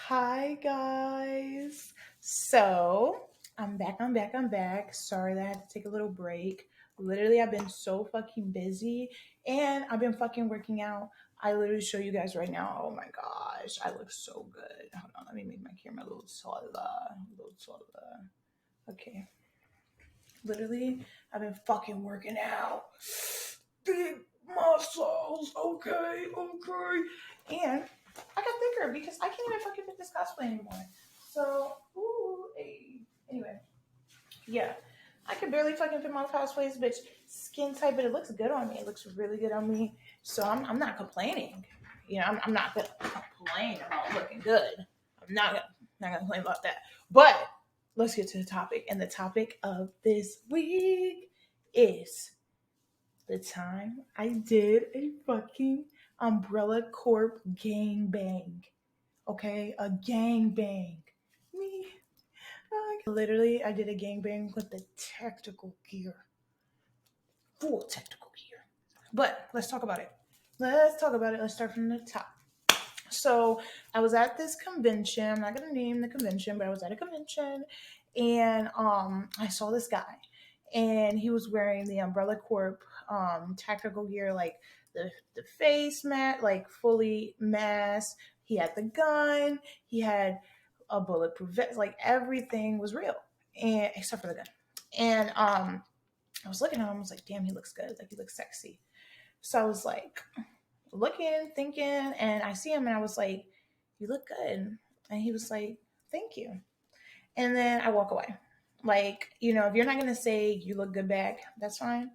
Hi guys. So I'm back. Sorry that I had to take a little break. Literally, I've been so fucking busy and I've been fucking working out. I literally show you guys right now. Oh my gosh, I look so good. Hold on, let me make my camera a little taller. A little taller. Okay. Literally, I've been fucking working out. Big muscles. Okay. And I got thicker because I can't even fucking fit this cosplay anymore. So, anyway, yeah. I can barely fucking fit my cosplays, bitch. Skin tight, but it looks good on me. It looks really good on me. So I'm not complaining. I'm not gonna complain about looking good. I'm not gonna complain about that. But let's get to the topic. And the topic of this week is the time I did a fucking Umbrella Corp gangbang. Okay, a gangbang. Me, literally, I did a gangbang with the tactical gear, full tactical gear. But let's talk about it. Let's start from the top. So I was at this convention. I'm not gonna name the convention, but I was at a convention, and I saw this guy, and he was wearing the Umbrella Corp tactical gear, like the face mat, like fully mask. He had the gun. He had a bulletproof vest. Like everything was real, and except for the gun. And I was looking at him. I was like, damn, he looks good. Like he looks sexy. So I was like, looking, thinking, and I see him and I was like, you look good. And he was like, thank you. And then I walk away. Like, if you're not going to say you look good back, that's fine.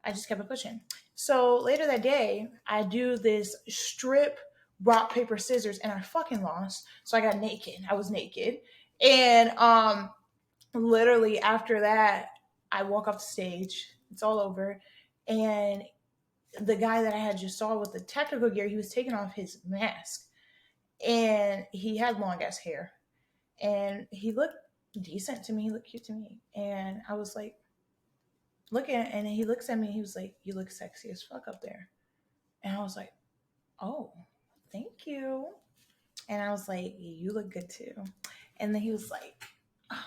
I just kept it pushing. So later that day, I do this strip rock, paper, scissors, and I fucking lost. So I got naked. I was naked. And literally after that, I walk off the stage. It's all over. And the guy that I had just saw with the technical gear, he was taking off his mask and he had long ass hair and he looked decent to me. He looked cute to me. And I was like, looking and he looks at me. He was like, you look sexy as fuck up there. And I was like, oh, thank you. And I was like, you look good too. And then he was like, oh,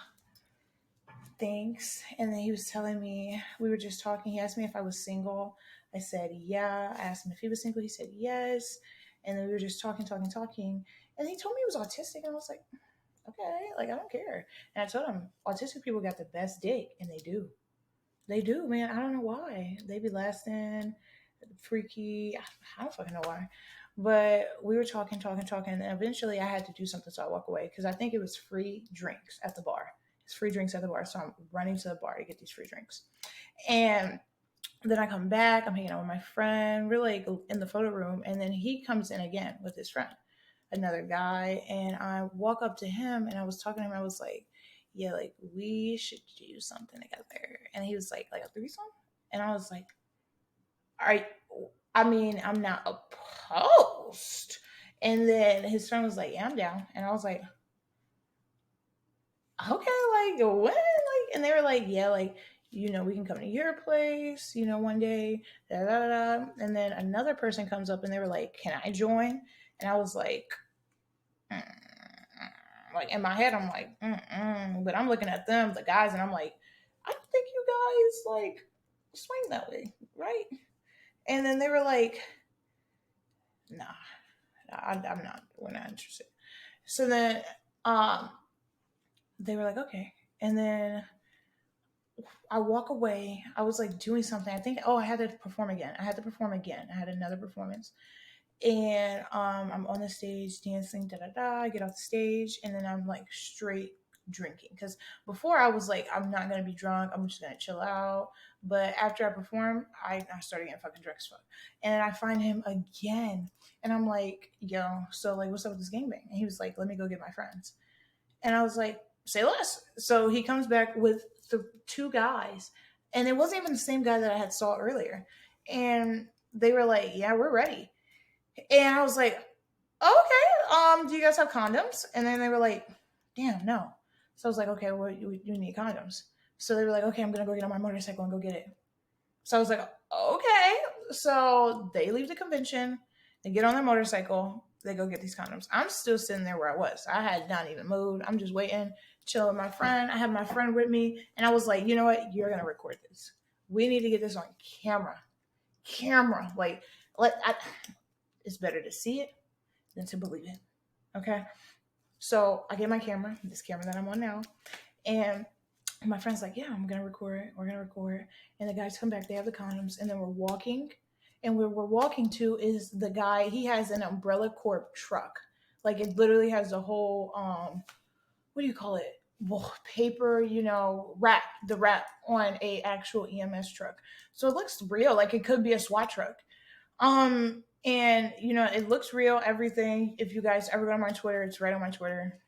thanks. And then he was telling me, we were just talking. He asked me if I was single. I said, yeah. I asked him if he was single. He said, yes. And then we were just talking. And he told me he was autistic. And I was like, okay, like, I don't care. And I told him, autistic people got the best dick. And they do. They do, man. I don't know why. They be lasting, freaky. I don't fucking know why. But we were talking. And then eventually I had to do something. So I walk away because I think it was free drinks at the bar. It's free drinks at the bar. So I'm running to the bar to get these free drinks. And then I come back, I'm hanging out with my friend, we're like in the photo room, and then he comes in again with his friend, another guy, and I walk up to him and I was talking to him, I was like, yeah, like we should do something together. And he was like a threesome? And I was like, all right, I mean, I'm not opposed. And then his friend was like, yeah, I'm down. And I was like, okay, like when? Like, and they were like, yeah, like, we can come to your place, one day, da da da. And then another person comes up and they were like, can I join? And I was like, mm. Like in my head, I'm like, but I'm looking at them, the guys, and I'm like, I don't think you guys like swing that way, right? And then they were like, nah, I'm not, we're not interested. So then, um, they were like, okay. And then I walk away. I was like doing something. I think, I had to perform again. I had to perform again. I had another performance. And I'm on the stage dancing, da da da. I get off the stage, and then I'm like straight drinking. Because before I was like, I'm not going to be drunk. I'm just going to chill out. But after I perform, I started getting fucking drunk as fuck. And I find him again. And I'm like, yo, so like, what's up with this gangbang? And he was like, let me go get my friends. And I was like, say less. So he comes back with the two guys. And it wasn't even the same guy that I had saw earlier. And they were like, yeah, we're ready. And I was like, okay, do you guys have condoms? And then they were like, damn, no. So I was like, okay, well, you need condoms. So they were like, okay, I'm going to go get on my motorcycle and go get it. So I was like, okay. So they leave the convention, they get on their motorcycle, They go get these condoms. I'm still sitting there where I was. I had not even moved. I'm just waiting, chilling with my friend. I have my friend with me, and I was like, you know what? You're gonna record this. We need to get this on camera. Camera, like, it's better to see it than to believe it. Okay. So I get my camera, this camera that I'm on now, and my friend's like, yeah, I'm gonna record it. We're gonna record. And the guys come back, they have the condoms, and then we're walking. And where we're walking to is the guy, he has an Umbrella Corp truck. Like it literally has a whole what do you call it? Well, paper, wrap, the wrap on a actual EMS truck. So it looks real, like it could be a SWAT truck. And it looks real, everything. If you guys ever go on my Twitter, it's right on my Twitter,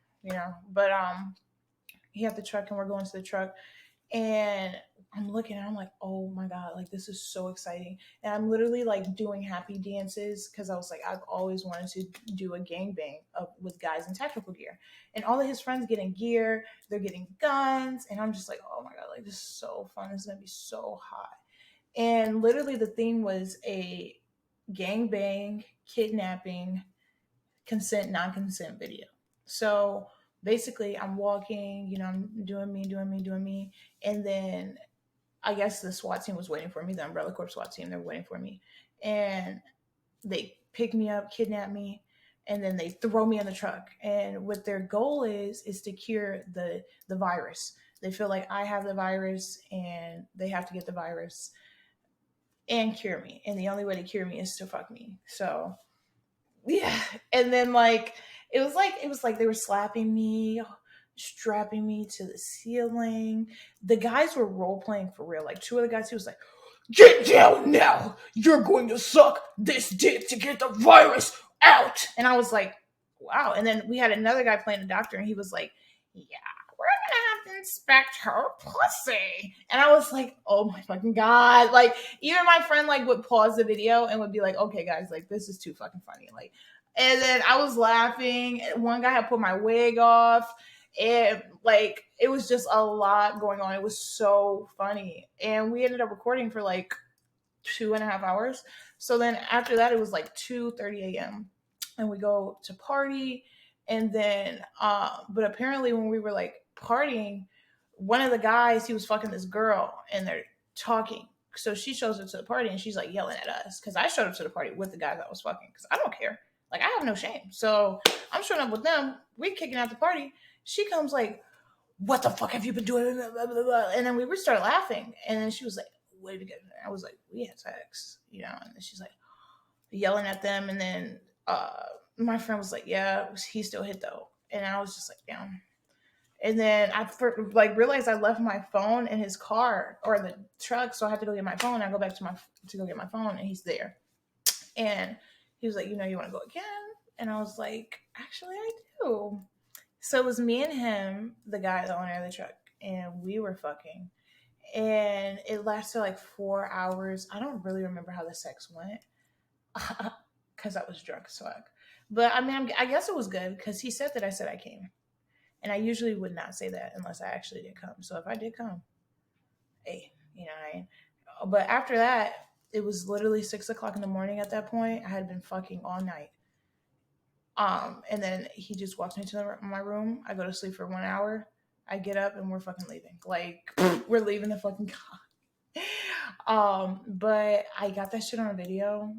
But he had the truck and we're going to the truck, and I'm looking and I'm like, oh my god, like this is so exciting. And I'm literally like doing happy dances because I was like, I've always wanted to do a gangbang with guys in tactical gear. And all of his friends getting gear, they're getting guns, and I'm just like, oh my god, like this is so fun. This is gonna be so hot. And literally the thing was a gangbang, kidnapping, consent, non-consent video. So basically I'm walking, I'm doing me, doing me, doing me. And then I guess the SWAT team was waiting for me, the Umbrella Corp SWAT team, they're waiting for me. And they pick me up, kidnap me, and then they throw me in the truck. And what their goal is to cure the virus. They feel like I have the virus and they have to get the virus and cure me. And the only way to cure me is to fuck me. So yeah. And then it was like they were slapping me, strapping me to the ceiling. The guys were role playing for real. Like two of the guys, he was like, get down now. You're going to suck this dick to get the virus out. And I was like, wow. And then we had another guy playing the doctor, and he was like, yeah, we're gonna have to inspect her pussy. And I was like, oh my fucking god. Like, even my friend like would pause the video and would be like, okay guys, like this is too fucking funny. Like, and then I was laughing. One guy had put my wig off. And like it was just a lot going on. It was so funny. And we ended up recording for like 2.5 hours. So then after that it was like 2:30 a.m. and we go to party. And then but apparently when we were like partying, one of the guys, he was fucking this girl and they're talking. So she shows up to the party and she's like yelling at us because I showed up to the party with the guy that was fucking because I don't care. Like I have no shame. So I'm showing up with them. We're kicking out the party. She comes like, what the fuck have you been doing? Blah, blah, blah, blah. And then we would start laughing. And then she was like, what did we get? I was like, we had sex, And then she's like yelling at them. And then my friend was like, yeah, he still hit though. And I was just like, damn. And then I realized I left my phone in his car or the truck, so I had to go get my phone. I go back to go get my phone, and he's there. And he was like, you want to go again? And I was like, actually, I do. So it was me and him, the guy, the owner of the truck, and we were fucking. And it lasted like 4 hours. I don't really remember how the sex went because I was drunk as fuck. But I mean, I guess it was good because he said that I said I came. And I usually would not say that unless I actually did come. So if I did come, hey, But after that, it was literally 6 o'clock in the morning at that point. I had been fucking all night. And then he just walks me to my room. I go to sleep for 1 hour. I get up and we're fucking leaving. Like we're leaving the fucking car. But I got that shit on a video.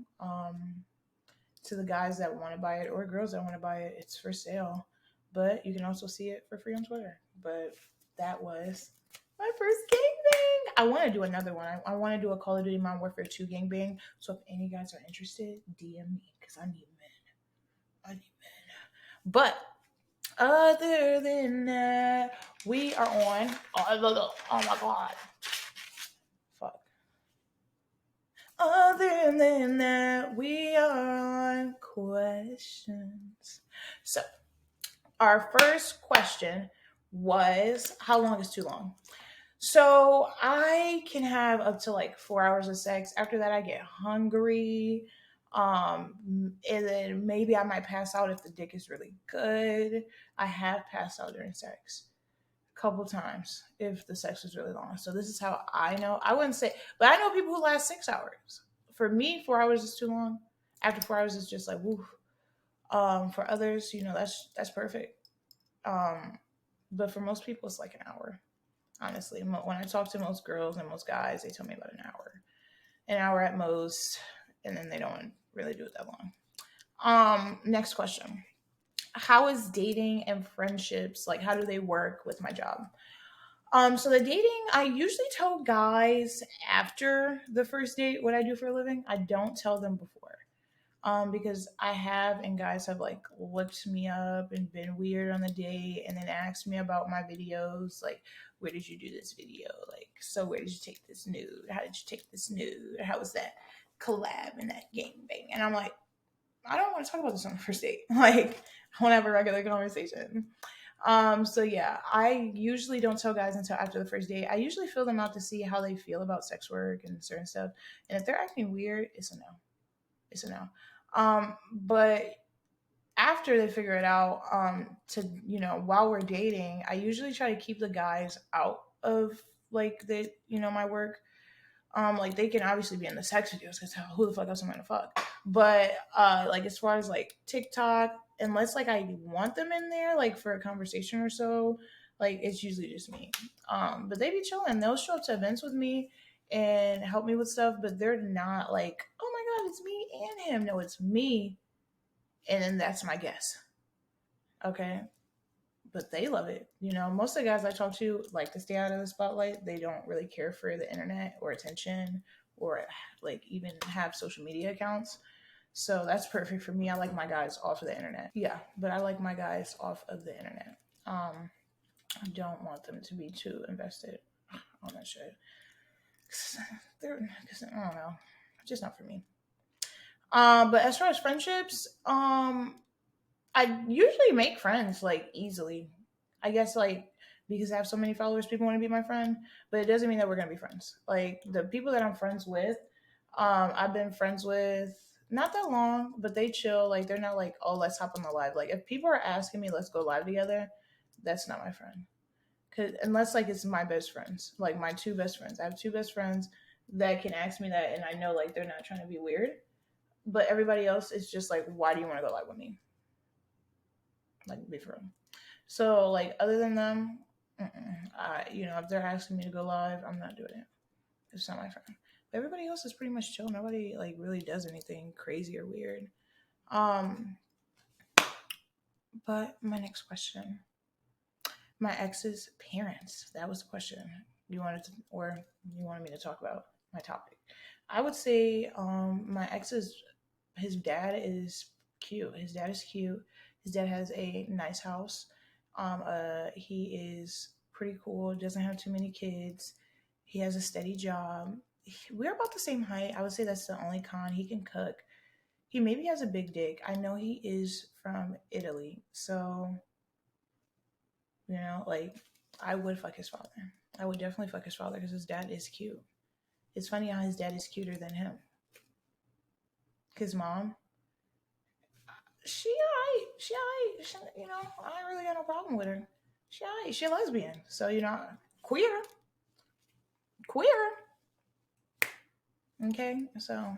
To the guys that want to buy it or girls that want to buy it, it's for sale. But you can also see it for free on Twitter. But that was my first gangbang. I want to do another one. I want to do a Call of Duty Modern Warfare 2 gangbang. So if any guys are interested, DM me because I need men. But other than that, we are on. Oh my god. Fuck. Other than that, we are on questions. So, our first question was, how long is too long? So I can have up to like 4 hours of sex. After that, I get hungry. And then maybe I might pass out if the dick is really good. I have passed out during sex a couple times if the sex was really long. So this is how I know. I wouldn't say, but I know people who last 6 hours. For me, 4 hours is too long. After 4 hours, it's just like, woof. For others, that's perfect. Um, but for most people, it's like an hour. Honestly, when I talk to most girls and most guys, they tell me about an hour at most, and then they don't really do it that long. Next question: how is dating and friendships, like, how do they work with my job? So the dating, I usually tell guys after the first date what I do for a living. I don't tell them before. Because I have, and guys have like looked me up and been weird on the date and then asked me about my videos, like, where did you do this video? Like, so where did you take this nude? How did you take this nude? How was that collab and that gangbang? And I'm like, I don't want to talk about this on the first date. Like, I want to have a regular conversation. So yeah, I usually don't tell guys until after the first date. I usually feel them out to see how they feel about sex work and certain stuff. And if they're acting weird, it's a no. It's a no. But after they figure it out, while we're dating, I usually try to keep the guys out of like my work. Like they can obviously be in the sex videos because who the fuck else am I gonna fuck? But like as far as like TikTok, unless like I want them in there like for a conversation or so, like it's usually just me. But they be chilling. They'll show up to events with me and help me with stuff, but they're not like, oh my god, it's me and him. No, it's me, and then that's my guess. Okay, but they love it. Most of the guys I talk to like to stay out of the spotlight. They don't really care for the internet or attention or like even have social media accounts. So that's perfect for me. I like my guys off of the internet. Yeah, but I like my guys off of the internet. I don't want them to be too invested on that shit. Cause I don't know, just not for me. But as far as friendships, I usually make friends like easily. I guess like because I have so many followers, people want to be my friend, but it doesn't mean that we're gonna be friends. Like the people that I'm friends with, I've been friends with not that long, but they chill. Like they're not like, oh, let's hop on the live. Like if people are asking me, let's go live together, that's not my friend. Cause unless like it's my best friends, like my two best friends. I have two best friends that can ask me that, and I know like they're not trying to be weird. But everybody else is just like, why do you want to go live with me? Like, be for real. So, like, other than them, if they're asking me to go live, I'm not doing it. It's not my friend. But everybody else is pretty much chill. Nobody like really does anything crazy or weird. Um, but my next question, my ex's parents. That was the question you wanted me to talk about my topic. I would say, my ex's his dad is cute. His dad is cute. His dad has a nice house. He is pretty cool. Doesn't have too many kids. He has a steady job. We're about the same height. I would say that's the only con. He can cook. He maybe has a big dick. I know he is from Italy, so like I would fuck his father. I would definitely fuck his father because his dad is cute. It's funny how his dad is cuter than him. His mom, she alright. She alright. I ain't really got no problem with her. She alright. She a lesbian. So, queer. Queer. Okay. So,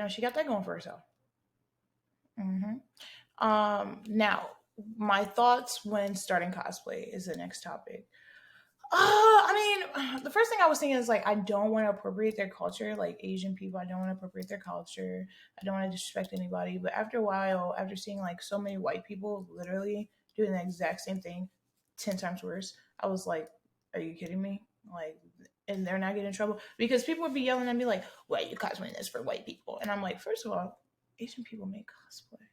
she got that going for herself. Now, my thoughts when starting cosplay is the next topic. The first thing I was thinking is like I don't want to appropriate their culture, like Asian people. I don't want to appropriate their culture. I don't want to disrespect anybody. But after a while, after seeing like so many white people literally doing the exact same thing, 10 times worse, I was like, "Are you kidding me?" Like, and they're not getting in trouble because people would be yelling at me like, "Why are you cosplaying this for white people?" And I'm like, first of all, Asian people make cosplay.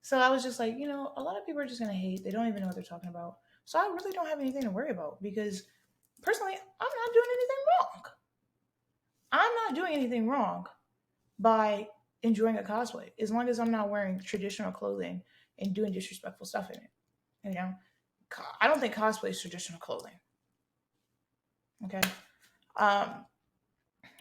So I was just like, a lot of people are just gonna hate. They don't even know what they're talking about. So I really don't have anything to worry about because personally, I'm not doing anything wrong. I'm not doing anything wrong by enjoying a cosplay as long as I'm not wearing traditional clothing and doing disrespectful stuff in it. You know, I don't think cosplay is traditional clothing. Okay. Um,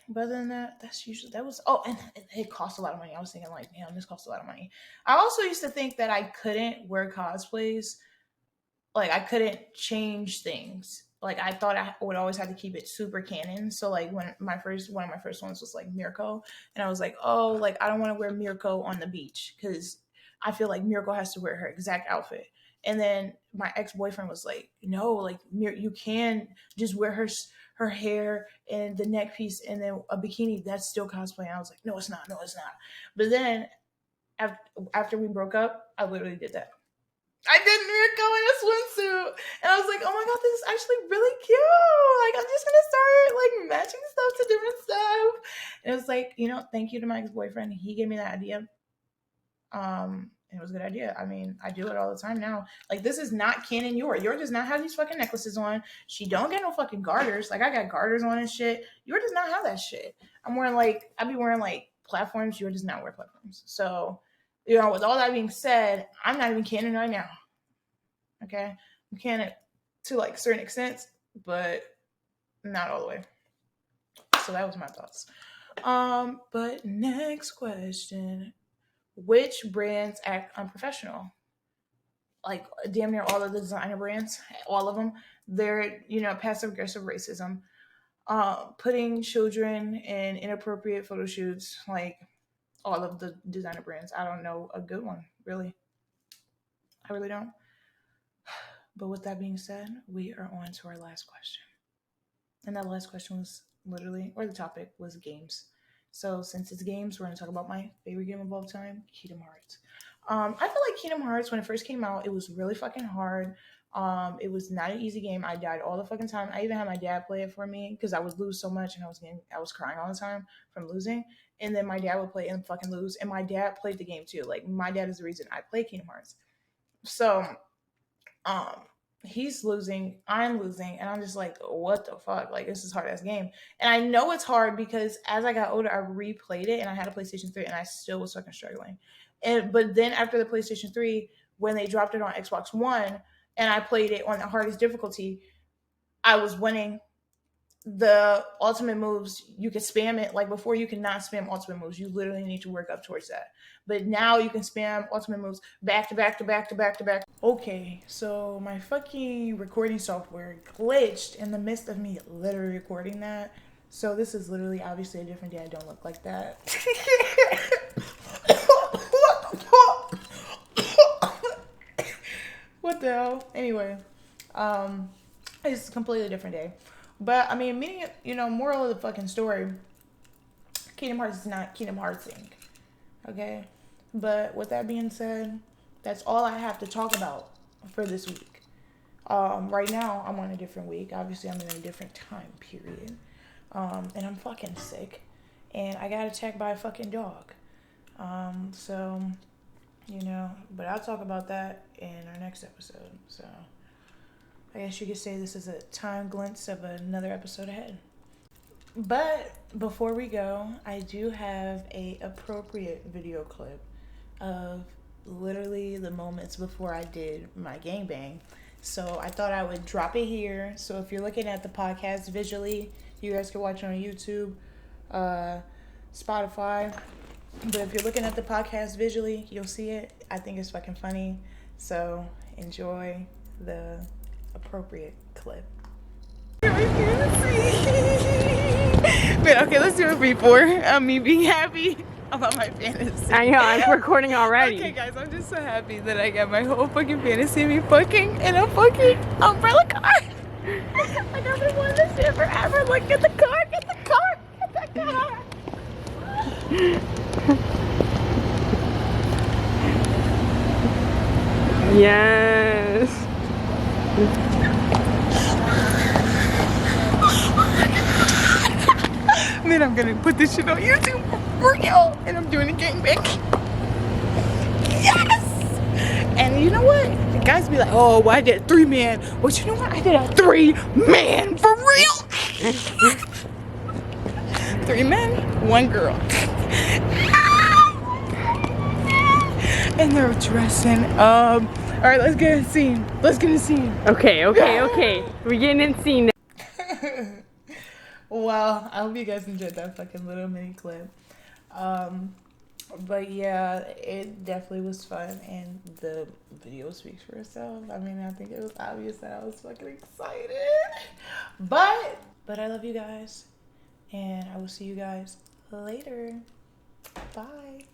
but other than that, that was, oh, and it cost a lot of money. I was thinking like, damn, this costs a lot of money. I also used to think that I couldn't wear cosplays, like I couldn't change things like I thought I would always have to keep it super canon. So like when one of my first ones was like Mirko, and I was like, oh, like I don't want to wear Mirko on the beach because I feel like Mirko has to wear her exact outfit. And then my ex-boyfriend was like, no, like you can just wear her hair and the neck piece and then a bikini. That's still cosplay. And I was like, no, it's not. No, it's not. But then after we broke up, I literally did that. I did Mirko in a swimsuit. And I was like, oh my God, this is actually really cute. Like, I'm just going to start, like, matching stuff to different stuff. And it was like, you know, thank you to my ex-boyfriend. He gave me that idea. It was a good idea. I mean, I do it all the time now. Like, this is not canon Yor. Yor does not have these fucking necklaces on. She don't get no fucking garters. Like, I got garters on and shit. Yor does not have that shit. I be wearing, like, platforms. Yor does not wear platforms. So, you know, with all that being said, I'm not even canon right now. Okay? I'm canon to, like, certain extents, but not all the way. So that was my thoughts. But next question. Which brands act unprofessional? Like, damn near all of the designer brands, all of them, they're, you know, passive-aggressive racism. Putting children in inappropriate photo shoots, like, all of the designer brands. I don't know a good one, really. I really don't. But with that being said, we are on to our last question. And that last question was literally, or the topic was games. So since it's games, we're going to talk about my favorite game of all time, Kingdom Hearts. I feel like Kingdom Hearts, when it first came out, it was really fucking hard. It was not an easy game. I died all the fucking time. I even had my dad play it for me because I would lose so much and I was crying all the time from losing. And then my dad would play and fucking lose. And my dad played the game too. Like, my dad is the reason I play Kingdom Hearts. So, he's losing, I'm losing, and I'm just like, what the fuck? Like, this is hard ass game. And I know it's hard because as I got older, I replayed it and I had a PlayStation 3 and I still was fucking struggling. But then after the PlayStation 3, when they dropped it on Xbox One and I played it on the hardest difficulty, I was winning. The ultimate moves, you can spam it. Like, before, you cannot spam ultimate moves. You literally need to work up towards that. But now you can spam ultimate moves back to back to back to back to back. Okay, so my fucking recording software glitched in the midst of me literally recording that. So this is literally obviously a different day. I don't look like that. What the hell? Anyway, it's a completely different day. But I mean, you know, moral of the fucking story, Kingdom Hearts is not Kingdom Heartsing. Okay? But with that being said, that's all I have to talk about for this week. Right now, I'm on a different week. Obviously, I'm in a different time period. And I'm fucking sick. And I got attacked by a fucking dog. So, you know, but I'll talk about that in our next episode. So, I guess you could say this is a time glimpse of another episode ahead. But before we go, I do have a appropriate video clip of literally the moments before I did my gangbang. So I thought I would drop it here. So if you're looking at the podcast visually, you guys can watch it on YouTube, Spotify. But if you're looking at the podcast visually, you'll see it. I think it's fucking funny. So enjoy the appropriate clip. But okay, let's do it before me being happy about my fantasy. I know, I'm recording already. Okay, guys, I'm just so happy that I got my whole fucking fantasy of me fucking in a fucking umbrella car. Like, I've been wanting this shit forever. Like, get the car, get the car, get the car. Yes. And then I'm gonna put this shit on YouTube for real. And I'm doing a gangbang. Yes! And you know what? The guys be like, oh, well, I did a 3-man. Well, you know what? I did a 3-man for real. 3 men, 1 girl. And they're dressing up. All right, let's get a scene. Let's get a scene. Okay. We're getting in scene now. Well, I hope you guys enjoyed that fucking little mini clip. But yeah, it definitely was fun, and the video speaks for itself. I mean, I think it was obvious that I was fucking excited. But I love you guys, and I will see you guys later. Bye.